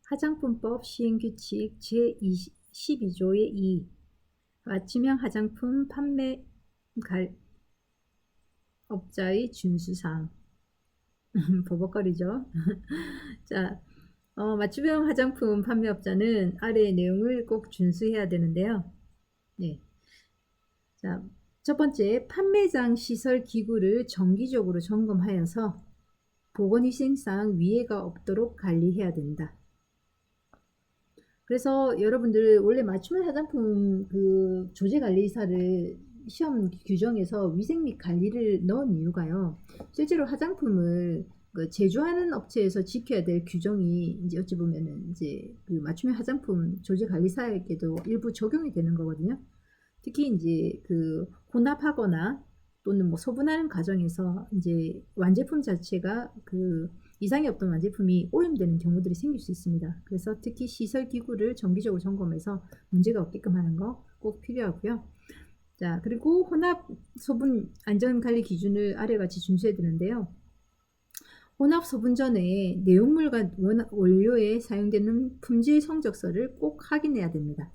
화장품법 시행규칙 제12조의 2 맞춤형 화장품 판매 업자의 준수사항 버벅거리죠. 자, 맞춤형 화장품 판매업자는 아래의 내용을 꼭 준수해야 되는데요. 네. 자, 첫 번째, 판매장 시설 기구를 정기적으로 점검하여서 보건위생상 위해가 없도록 관리해야 된다. 그래서 여러분들 원래 맞춤형 화장품 그 조제관리사를 시험 규정에서 위생 및 관리를 넣은 이유가요. 실제로 화장품을 그 제조하는 업체에서 지켜야 될 규정이 이제 어찌 보면은 이제 그 맞춤형 화장품 조제관리사에게도 일부 적용이 되는 거거든요. 특히 이제 그 혼합하거나 또는 뭐 소분하는 과정에서 이제 완제품 자체가 그 이상이 없던 완제품이 오염되는 경우들이 생길 수 있습니다. 그래서 특히 시설 기구를 정기적으로 점검해서 문제가 없게끔 하는 거 꼭 필요하고요. 자, 그리고 혼합 소분 안전관리 기준을 아래 같이 준수해야 되는데요. 혼합 소분 전에 내용물과 원료에 사용되는 품질 성적서를 꼭 확인해야 됩니다.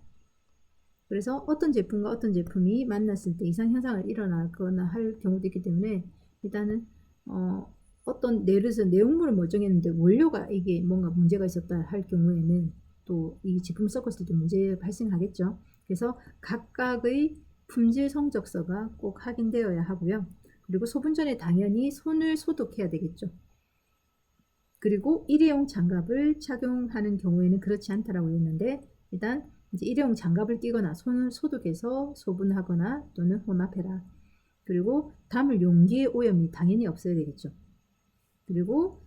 그래서 어떤 제품과 어떤 제품이 만났을 때 이상 현상을 일어나거나 할 경우도 있기 때문에 일단은 어떤 예를 들어서 내용물을 멀쩡했는데 원료가 이게 뭔가 문제가 있었다 할 경우에는 또 이 제품을 섞었을 때 문제 발생하겠죠. 그래서 각각의 품질 성적서가 꼭 확인되어야 하고요. 그리고 소분 전에 당연히 손을 소독해야 되겠죠. 그리고 일회용 장갑을 착용하는 경우에는 그렇지 않다라고 했는데 일단 이제 일회용 장갑을 끼거나 손을 소독해서 소분하거나 또는 혼합해라. 그리고 담을 용기의 오염이 당연히 없어야 되겠죠. 그리고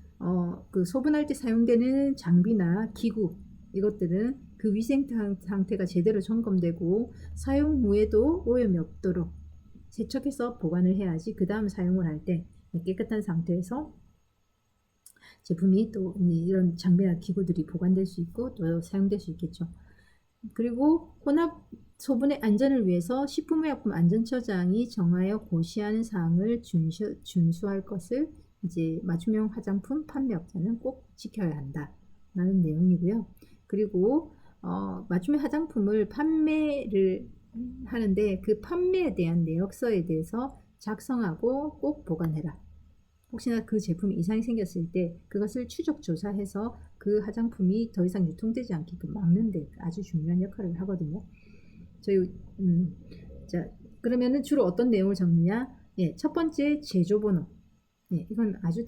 그 소분할 때 사용되는 장비나 기구 이것들은 그 위생 상태가 제대로 점검되고 사용 후에도 오염이 없도록 세척해서 보관을 해야지 그 다음 사용을 할 때 깨끗한 상태에서 제품이 또 이런 장비나 기구들이 보관될 수 있고 또 사용될 수 있겠죠. 그리고 혼합 소분의 안전을 위해서 식품의약품안전처장이 정하여 고시하는 사항을 준수할 것을 이제 맞춤형 화장품 판매업자는 꼭 지켜야 한다라는 내용이고요. 그리고 맞춤형 화장품을 판매를 하는데 그 판매에 대한 내역서에 대해서 작성하고 꼭 보관해라. 혹시나 그 제품이 이상이 생겼을 때 그것을 추적 조사해서 그 화장품이 더 이상 유통되지 않게끔 막는 데 아주 중요한 역할을 하거든요. 자, 그러면은 주로 어떤 내용을 적느냐? 예, 첫 번째 제조번호. 예, 이건 아주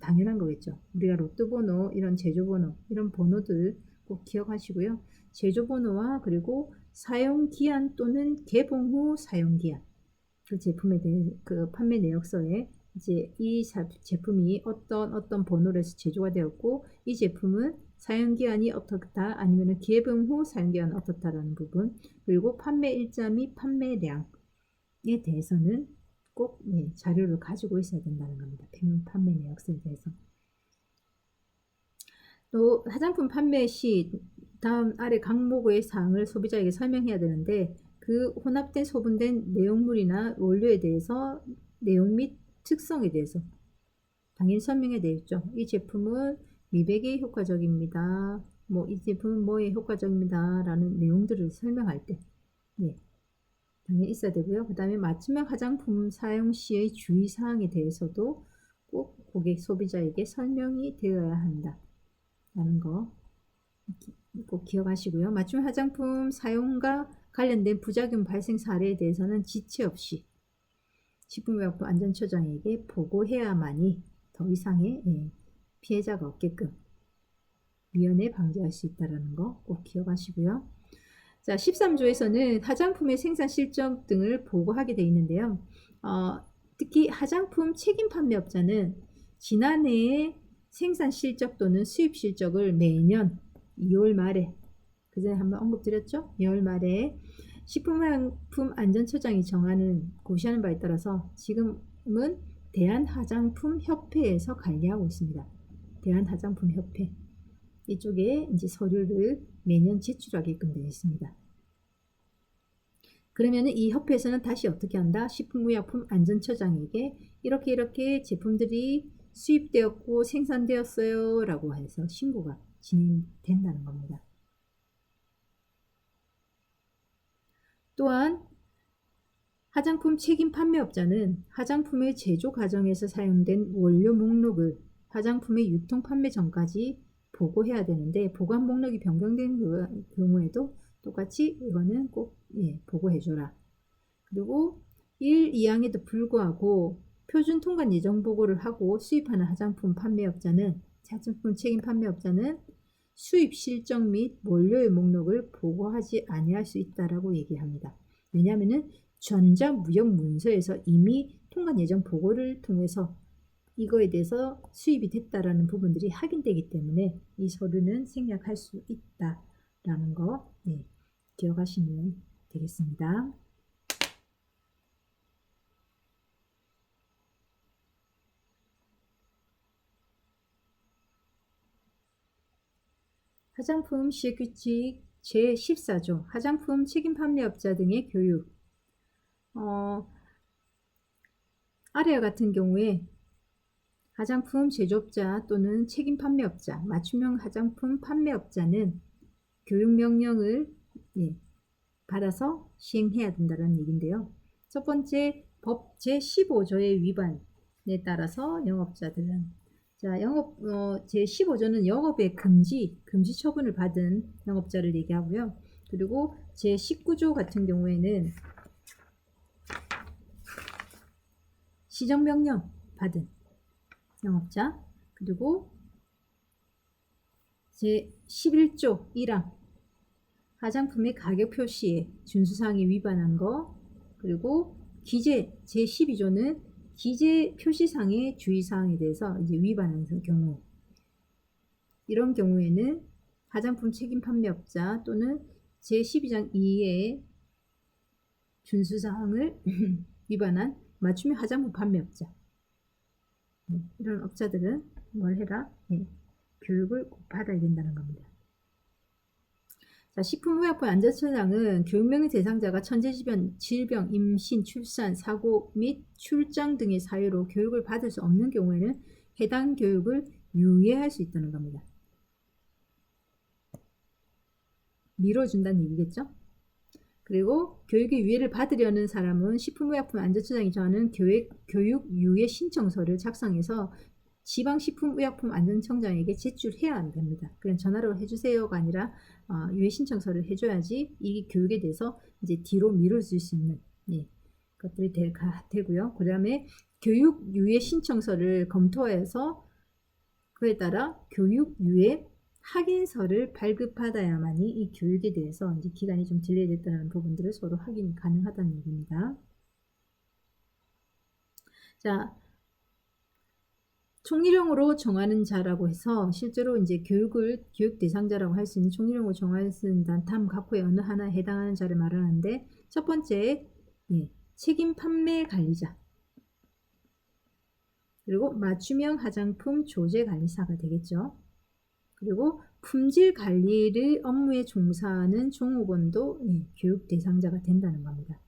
당연한 거겠죠. 우리가 로또 번호, 이런 제조번호, 이런 번호들 꼭 기억하시고요. 제조번호와 그리고 사용기한 또는 개봉 후 사용기한. 그 제품에 대해 그 판매 내역서에 이제 이 제품이 어떤 번호로 해서 제조가 되었고 이 제품은 사용기한이 어떻다 아니면 개봉 후 사용기한은 어떻다라는 부분 그리고 판매 일자 및 판매량에 대해서는 꼭 자료를 가지고 있어야 된다는 겁니다. 판매 내역서에 대해서. 또 화장품 판매 시 다음 아래 각목의 사항을 소비자에게 설명해야 되는데 그 혼합된 소분된 내용물이나 원료에 대해서 내용 및 특성에 대해서 당연히 설명해야 되겠죠. 이 제품은 미백에 효과적입니다. 뭐 이 제품은 뭐에 효과적입니다. 라는 내용들을 설명할 때 당연히 있어야 되고요. 그 다음에 맞춤형 화장품 사용 시의 주의사항에 대해서도 꼭 고객 소비자에게 설명이 되어야 한다. 라는 거 꼭 기억하시고요. 맞춤 화장품 사용과 관련된 부작용 발생 사례에 대해서는 지체 없이 식품의약품안전처장에게 보고해야만이 더 이상의 피해자가 없게끔 미연에 방지할 수 있다는 거 꼭 기억하시고요. 자, 13조에서는 화장품의 생산 실적 등을 보고하게 되어 있는데요. 특히 화장품 책임 판매업자는 지난해의 생산 실적 또는 수입 실적을 매년 2월 말에 그전에 한번 언급드렸죠? 2월 말에 식품의약품안전처장이 정하는 고시하는 바에 따라서 지금은 대한화장품협회에서 관리하고 있습니다. 대한화장품협회 이쪽에 이제 서류를 매년 제출하게끔 되어 있습니다. 그러면 이 협회에서는 다시 어떻게 한다? 식품의약품안전처장에게 이렇게 제품들이 수입되었고 생산되었어요 라고 해서 신고가 진행된다는 겁니다. 또한 화장품 책임 판매업자는 화장품의 제조 과정에서 사용된 원료 목록을 화장품의 유통 판매 전까지 보고해야 되는데, 보관 목록이 변경된 경우에도 똑같이 이거는 꼭 보고해줘라. 그리고 1, 2항에도 불구하고 표준 통관 예정 보고를 하고 수입하는 화장품 판매업자는, 화장품 책임 판매업자는 수입 실적 및 원료의 목록을 보고하지 아니할 수 있다라고 얘기합니다. 왜냐하면은 전자무역 문서에서 이미 통관 예정 보고를 통해서 이거에 대해서 수입이 됐다라는 부분들이 확인되기 때문에 이 서류는 생략할 수 있다라는 거 기억하시면 되겠습니다. 화장품 시행규칙 제14조 화장품 책임 판매업자 등의 교육. 아래와 같은 경우에 화장품 제조업자 또는 책임 판매업자, 맞춤형 화장품 판매업자는 교육명령을 받아서 시행해야 된다는 얘기인데요. 첫 번째, 법 제15조의 위반에 따라서 영업자들은, 제15조는 영업의 금지 처분을 받은 영업자를 얘기하고요. 그리고 제19조 같은 경우에는 시정명령 받은 영업자, 그리고 제11조 1항 화장품의 가격 표시에 준수사항에 위반한 거, 그리고 기재 제12조는 기재 표시상의 주의사항에 대해서 위반한 경우, 이런 경우에는 화장품 책임 판매업자 또는 제12장 2의 준수사항을 위반한 맞춤형 화장품 판매업자, 이런 업자들은 뭘 해라? 교육을 꼭 받아야 된다는 겁니다. 자, 식품의약품 안전처장은 교육명령 대상자가 천재질병, 임신, 출산, 사고 및 출장 등의 사유로 교육을 받을 수 없는 경우에는 해당 교육을 유예할 수 있다는 겁니다. 미뤄준다는 얘기겠죠? 그리고 교육의 유예를 받으려는 사람은 식품의약품 안전처장이 정하는 교육 유예 신청서를 작성해서 지방식품의약품 안전청장에게 제출해야 됩니다. 그냥 전화로 해주세요가 아니라 유예 신청서를 해줘야지 이 교육에 대해서 이제 뒤로 미뤄질 수 있는 것들이 되고요. 그 다음에 교육 유예 신청서를 검토해서 그에 따라 교육 유예 확인서를 발급받아야만이 이 교육에 대해서 이제 기간이 좀 딜레이됐다는 부분들을 서로 확인이 가능하다는 얘기입니다. 자, 총리령으로 정하는 자라고 해서 실제로 이제 교육 대상자라고 할 수 있는 총리령으로 정할 수 있는 다음 각호의 어느 하나에 해당하는 자를 말하는데, 첫 번째 책임 판매 관리자, 그리고 맞춤형 화장품 조제 관리사가 되겠죠. 그리고 품질 관리를 업무에 종사하는 종업원도 교육 대상자가 된다는 겁니다.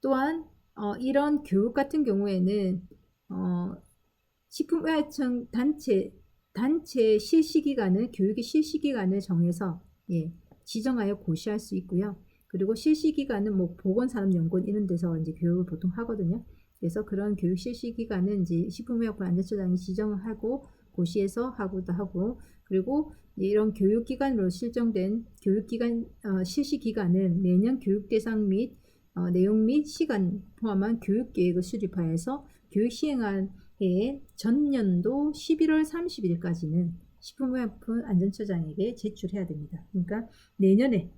또한 이런 교육 같은 경우에는 식품의약청 단체 실시기간을, 교육의 실시기간을 정해서 지정하여 고시할 수 있고요. 그리고 실시기간은 뭐 보건산업연구원 이런 데서 이제 교육을 보통 하거든요. 그래서 그런 교육 실시기간은 이제 식품의약품 안전처장이 지정하고 고시해서 하고도 하고, 그리고 이런 교육기간으로 실정된 교육기간 실시기간은 매년 교육 대상 및 내용 및 시간 포함한 교육계획을 수립하여서 교육 시행한 해의 전년도 11월 30일까지는 식품의약품 안전처장에게 제출해야 됩니다. 그러니까 내년에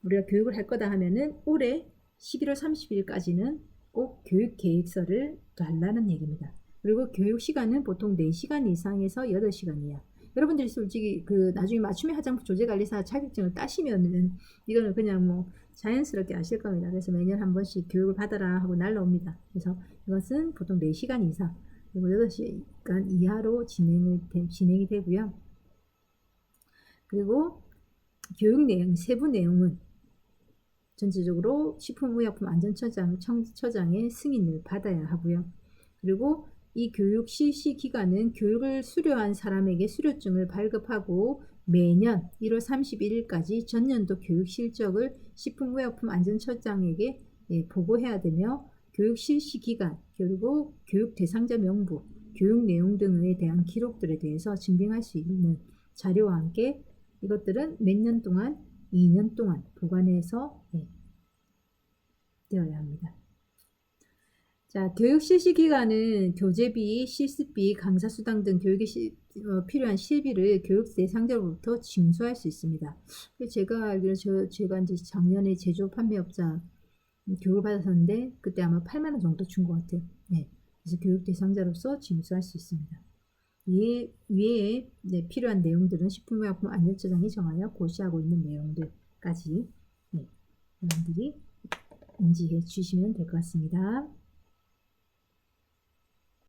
우리가 교육을 할 거다 하면은 올해 11월 30일까지는 꼭 교육계획서를 달라는 얘기입니다. 그리고 교육 시간은 보통 4시간 이상에서 8시간 이하. 여러분들이 솔직히 나중에 맞춤형 화장품 조제관리사 자격증을 따시면은 이거는 그냥 뭐 자연스럽게 아실 겁니다. 그래서 매년 한 번씩 교육을 받아라 하고 날라옵니다. 그래서 이것은 보통 4시간 이상 그리고 8시간 이하로 진행이 되고요. 그리고 교육 내용, 세부 내용은 전체적으로 식품의약품 안전처장의 승인을 받아야 하고요. 그리고 이 교육 실시 기간은 교육을 수료한 사람에게 수료증을 발급하고 매년 1월 31일까지 전년도 교육 실적을 식품의약품안전처장에게 보고해야 되며 교육 실시 기간 그리고 교육 대상자 명부, 교육 내용 등에 대한 기록들에 대해서 증빙할 수 있는 자료와 함께 이것들은 몇 년 동안 2년 동안 보관해서 되어야 합니다. 자, 교육 실시 기간은 교재비, 실습비, 강사수당 등 교육에 필요한 실비를 교육 대상자로부터 징수할 수 있습니다. 제가 알기로 제가 이제 작년에 제조 판매업자 교육을 받았었는데 그때 아마 8만 원 정도 준 것 같아요. 네, 그래서 교육 대상자로서 징수할 수 있습니다. 위에 필요한 내용들은 식품의약품안전처장이 정하여 고시하고 있는 내용들까지 여러분들이 인지해 주시면 될 것 같습니다.